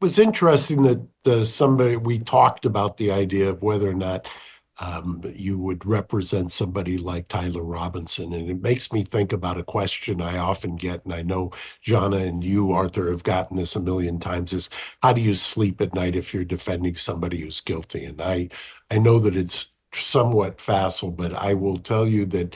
was interesting that we talked about the idea of whether or not you would represent somebody like Tyler Robinson. And it makes me think about a question I often get, and I know Jana and you, Arthur, have gotten this a million times, is how do you sleep at night if you're defending somebody who's guilty? And I know that it's somewhat facile, but I will tell you that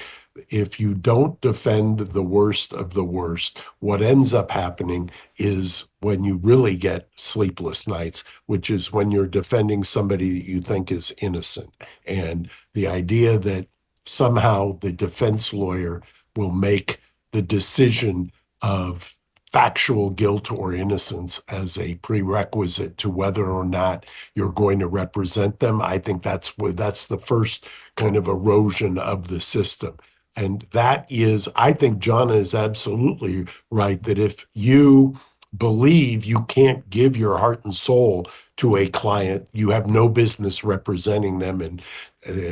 if you don't defend the worst of the worst, what ends up happening is when you really get sleepless nights, which is when you're defending somebody that you think is innocent. And the idea that somehow the defense lawyer will make the decision of factual guilt or innocence as a prerequisite to whether or not you're going to represent them. I think that's the first kind of erosion of the system. And that is, I think Jana is absolutely right that if you believe you can't give your heart and soul to a client, you have no business representing them. And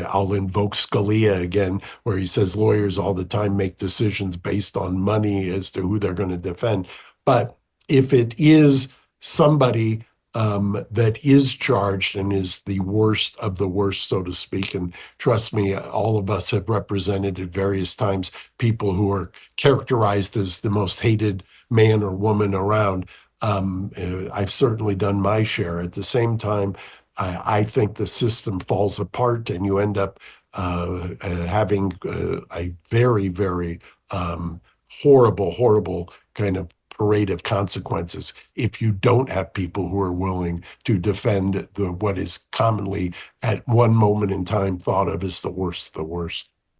I'll invoke Scalia again, where he says lawyers all the time make decisions based on money as to who they're going to defend. But if it is somebody that is charged and is the worst of the worst, so to speak, and trust me, all of us have represented at various times people who are characterized as the most hated man or woman around. I've certainly done my share. At the same time, I think the system falls apart and you end up having a very, very horrible, horrible kind of parade of consequences if you don't have people who are willing to defend what is commonly at one moment in time thought of as the worst of the worst.